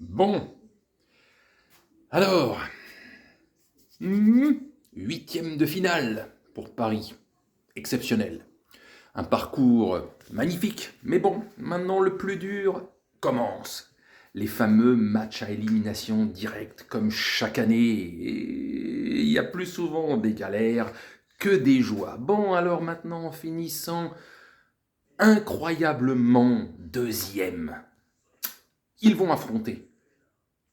Bon, alors, huitième de finale pour Paris. Exceptionnel. Un parcours magnifique, mais bon, maintenant le plus dur commence. Les fameux matchs à élimination directe, comme chaque année. Et il y a plus souvent des galères que des joies. Bon, alors maintenant, finissant incroyablement deuxième, ils vont affronter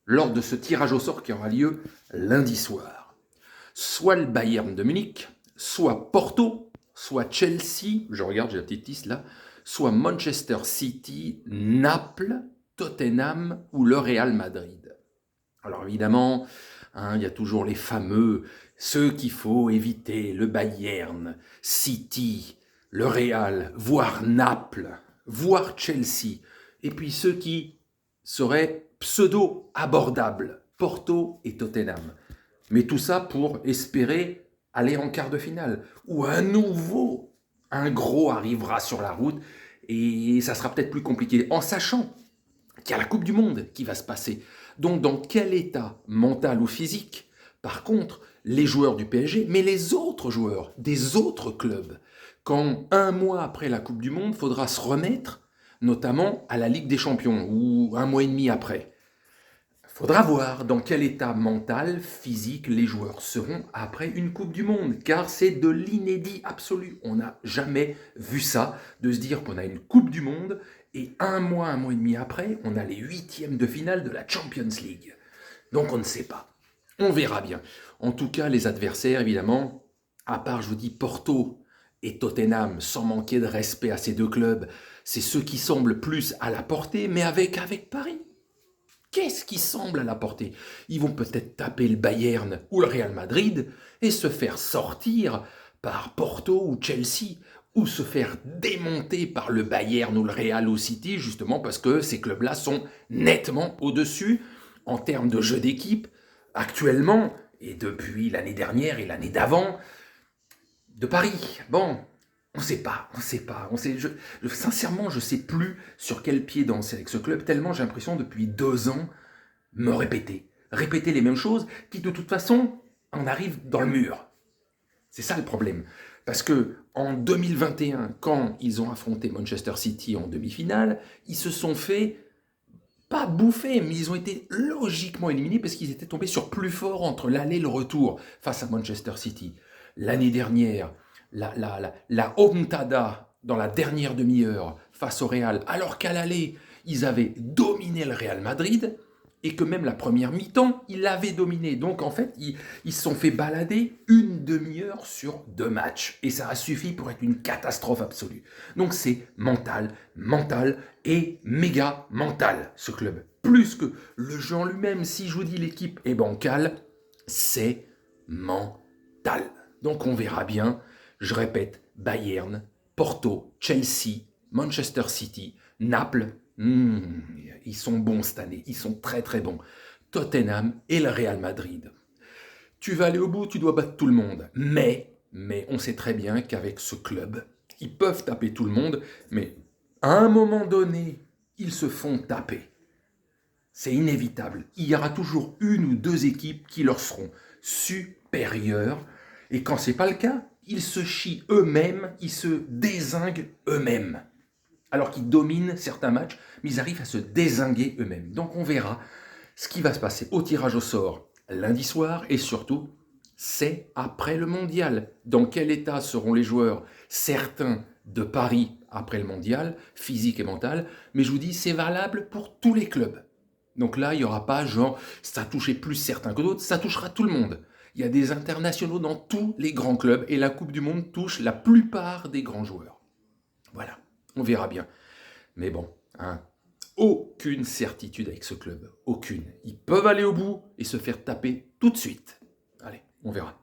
lors de ce tirage au sort qui aura lieu lundi soir. Soit le Bayern de Munich, soit Porto, soit Chelsea, je regarde, j'ai la petite liste là, soit Manchester City, Naples, Tottenham ou le Real Madrid. Alors évidemment, il y a toujours les fameux, ceux qu'il faut éviter, le Bayern, City, le Real, voire Naples, voire Chelsea, et puis ceux qui seraient pseudo-abordables, Porto et Tottenham. Mais tout ça pour espérer aller en quart de finale, où à nouveau, un gros arrivera sur la route, et ça sera peut-être plus compliqué, en sachant qu'il y a la Coupe du Monde qui va se passer. Donc dans quel état mental ou physique, par contre, les joueurs du PSG, mais les autres joueurs des autres clubs, quand un mois après la Coupe du Monde, faudra se remettre, notamment à la Ligue des Champions, ou un mois et demi après. Faudra voir dans quel état mental, physique les joueurs seront après une Coupe du Monde, car c'est de l'inédit absolu. On n'a jamais vu ça, de se dire qu'on a une Coupe du Monde, et un mois et demi après, on a les huitièmes de finale de la Champions League. Donc on ne sait pas. On verra bien. En tout cas, les adversaires, évidemment, à part, je vous dis, Porto et Tottenham, sans manquer de respect à ces deux clubs, c'est ceux qui semblent plus à la portée, mais avec Paris. Qu'est-ce qui semble à la portée? Ils vont peut-être taper le Bayern ou le Real Madrid et se faire sortir par Porto ou Chelsea, ou se faire démonter par le Bayern ou le Real ou City, justement parce que ces clubs-là sont nettement au-dessus en termes de jeu d'équipe, actuellement, et depuis l'année dernière et l'année d'avant, de Paris. Bon, on ne sait pas. Sincèrement, je ne sais plus sur quel pied danser avec ce club, tellement j'ai l'impression depuis 2 ans me répéter les mêmes choses, qui de toute façon en arrivent dans le mur. C'est ça le problème. Parce que en 2021, quand ils ont affronté Manchester City en demi-finale, ils se sont fait pas bouffer, mais ils ont été logiquement éliminés parce qu'ils étaient tombés sur plus fort entre l'aller et le retour face à Manchester City. L'année dernière, la hontada dans la dernière demi-heure face au Real, alors qu'à l'aller, ils avaient dominé le Real Madrid, et que même la première mi-temps, ils l'avaient dominé. Donc en fait, ils se sont fait balader une demi-heure sur 2 matchs. Et ça a suffi pour être une catastrophe absolue. Donc c'est mental et méga mental, ce club. Plus que le jeu en lui-même, si je vous dis l'équipe est bancale, c'est mental. Donc on verra bien, je répète, Bayern, Porto, Chelsea, Manchester City, Naples, ils sont bons cette année, ils sont très très bons. Tottenham et le Real Madrid. Tu vas aller au bout, tu dois battre tout le monde. Mais on sait très bien qu'avec ce club, ils peuvent taper tout le monde, mais à un moment donné, ils se font taper. C'est inévitable. Il y aura toujours une ou deux équipes qui leur seront supérieures. Et quand ce n'est pas le cas, ils se chient eux-mêmes, ils se dézinguent eux-mêmes. Alors qu'ils dominent certains matchs, mais ils arrivent à se dézinguer eux-mêmes. Donc on verra ce qui va se passer au tirage au sort lundi soir, et surtout, c'est après le mondial. Dans quel état seront les joueurs? Certains de Paris après le mondial, physique et mental, mais je vous dis, c'est valable pour tous les clubs. Donc là, il n'y aura pas genre, ça touchait plus certains que d'autres, ça touchera tout le monde. Il y a des internationaux dans tous les grands clubs, et la Coupe du Monde touche la plupart des grands joueurs. Voilà, on verra bien. Mais bon, aucune certitude avec ce club, aucune. Ils peuvent aller au bout et se faire taper tout de suite. Allez, on verra.